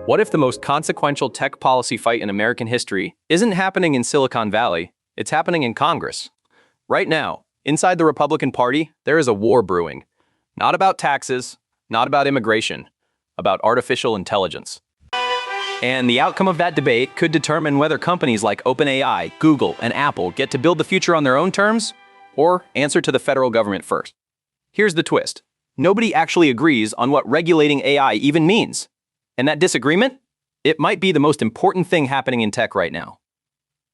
What if the most consequential tech policy fight in American history isn't happening in Silicon Valley, it's happening in Congress? Right now, inside the Republican Party, there is a war brewing. Not about taxes, not about immigration, about artificial intelligence. And the outcome of that debate could determine whether companies like OpenAI, Google, and Apple get to build the future on their own terms, or answer to the federal government first. Here's the twist. Nobody actually agrees on what regulating AI even means. And that disagreement? It might be the most important thing happening in tech right now.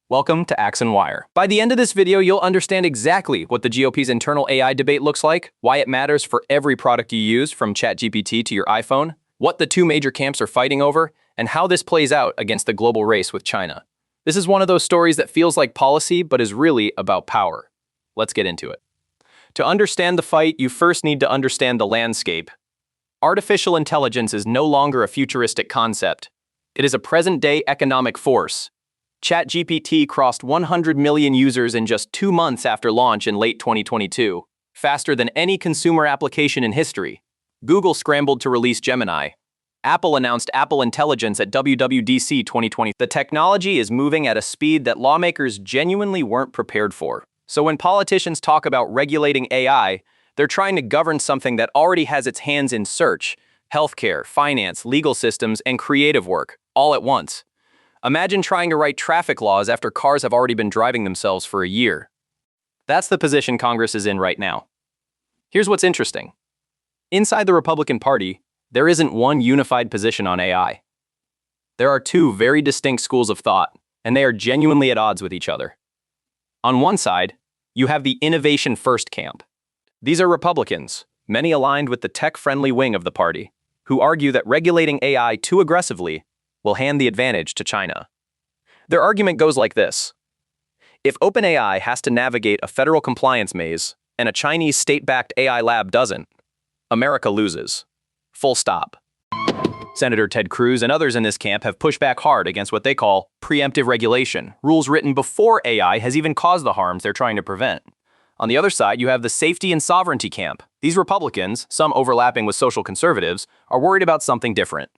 Welcome to Axe and Wire. By the end of this video, you'll understand exactly what the GOP's internal AI debate looks like, why it matters for every product you use, from ChatGPT to your iPhone, what the two major camps are fighting over, and how this plays out against the global race with China. This is one of those stories that feels like policy, but is really about power. Let's get into it. To understand the fight, you first need to understand the landscape. Artificial intelligence is no longer a futuristic concept. It is a present-day economic force. ChatGPT crossed 100 million users in just 2 months after launch in late 2022, faster than any consumer application in history. Google scrambled to release Gemini. Apple announced Apple Intelligence at WWDC 2020. The technology is moving at a speed that lawmakers genuinely weren't prepared for. So when politicians talk about regulating AI, they're trying to govern something that already has its hands in search, healthcare, finance, legal systems, and creative work, all at once. Imagine trying to write traffic laws after cars have already been driving themselves for a year. That's the position Congress is in right now. Here's what's interesting. Inside the Republican Party, there isn't one unified position on AI. There are two very distinct schools of thought, and they are genuinely at odds with each other. On one side, you have the innovation-first camp. These are Republicans, many aligned with the tech-friendly wing of the party, who argue that regulating AI too aggressively will hand the advantage to China. Their argument goes like this. If OpenAI has to navigate a federal compliance maze and a Chinese state-backed AI lab doesn't, America loses. Full stop. Senator Ted Cruz and others in this camp have pushed back hard against what they call preemptive regulation, rules written before AI has even caused the harms they're trying to prevent. On the other side, you have the safety and sovereignty camp. These Republicans, some overlapping with social conservatives, are worried about something different.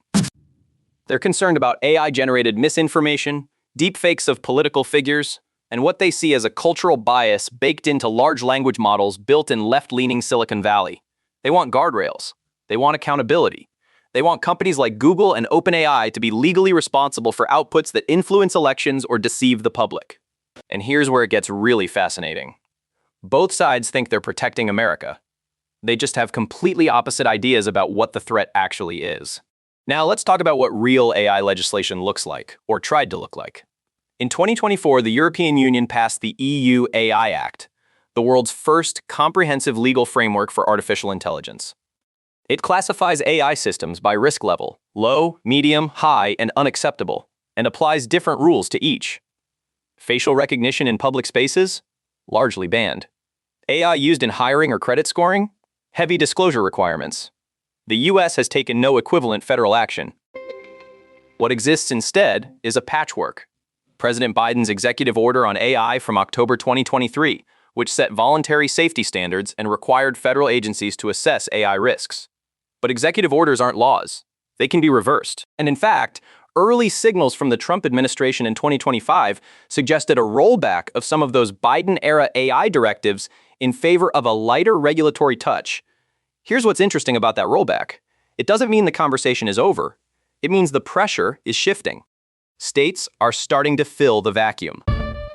They're concerned about AI-generated misinformation, deepfakes of political figures, and what they see as a cultural bias baked into large language models built in left-leaning Silicon Valley. They want guardrails. They want accountability. They want companies like Google and OpenAI to be legally responsible for outputs that influence elections or deceive the public. And here's where it gets really fascinating. Both sides think they're protecting America. They just have completely opposite ideas about what the threat actually is. Now let's talk about what real AI legislation looks like, or tried to look like. In 2024, the European Union passed the EU AI Act, the world's first comprehensive legal framework for artificial intelligence. It classifies AI systems by risk level, low, medium, high, and unacceptable, and applies different rules to each. Facial recognition in public spaces? Largely banned. AI used in hiring or credit scoring? Heavy disclosure requirements. The US has taken no equivalent federal action. What exists instead is a patchwork. President Biden's executive order on AI from October 2023, which set voluntary safety standards and required federal agencies to assess AI risks. But executive orders aren't laws. They can be reversed. And in fact, early signals from the Trump administration in 2025 suggested a rollback of some of those Biden-era AI directives in favor of a lighter regulatory touch. Here's what's interesting about that rollback. It doesn't mean the conversation is over. It means the pressure is shifting. States are starting to fill the vacuum.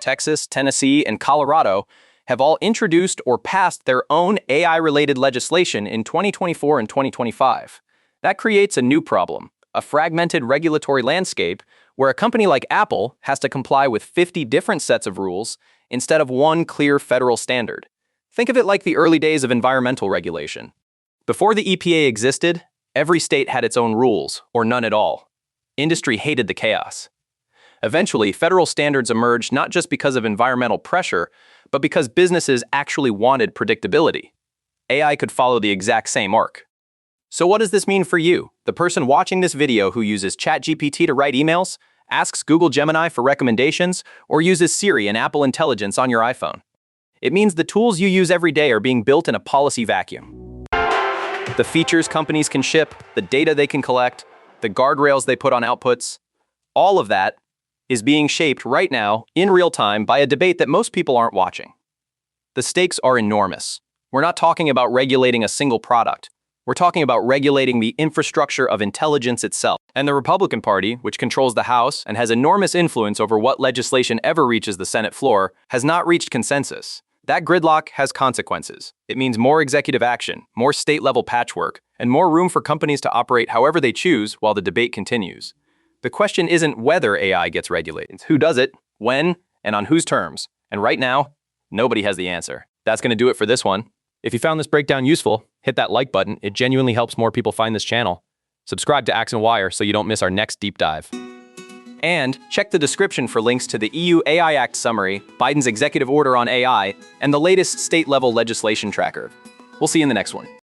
Texas, Tennessee, and Colorado have all introduced or passed their own AI-related legislation in 2024 and 2025. That creates a new problem. A fragmented regulatory landscape where a company like Apple has to comply with 50 different sets of rules instead of one clear federal standard. Think of it like the early days of environmental regulation. Before the EPA existed, every state had its own rules, or none at all. Industry hated the chaos. Eventually, federal standards emerged not just because of environmental pressure, but because businesses actually wanted predictability. AI could follow the exact same arc. So what does this mean for you, the person watching this video who uses ChatGPT to write emails, asks Google Gemini for recommendations, or uses Siri and Apple Intelligence on your iPhone? It means the tools you use every day are being built in a policy vacuum. The features companies can ship, the data they can collect, the guardrails they put on outputs, all of that is being shaped right now in real time by a debate that most people aren't watching. The stakes are enormous. We're not talking about regulating a single product. We're talking about regulating the infrastructure of intelligence itself. And the Republican Party, which controls the House and has enormous influence over what legislation ever reaches the Senate floor, has not reached consensus. That gridlock has consequences. It means more executive action, more state-level patchwork, and more room for companies to operate however they choose while the debate continues. The question isn't whether AI gets regulated. It's who does it, when, and on whose terms. And right now, nobody has the answer. That's going to do it for this one. If you found this breakdown useful, hit that like button. It genuinely helps more people find this channel. Subscribe to Axe and Wire so you don't miss our next deep dive. And check the description for links to the EU AI Act summary, Biden's executive order on AI, and the latest state-level legislation tracker. We'll see you in the next one.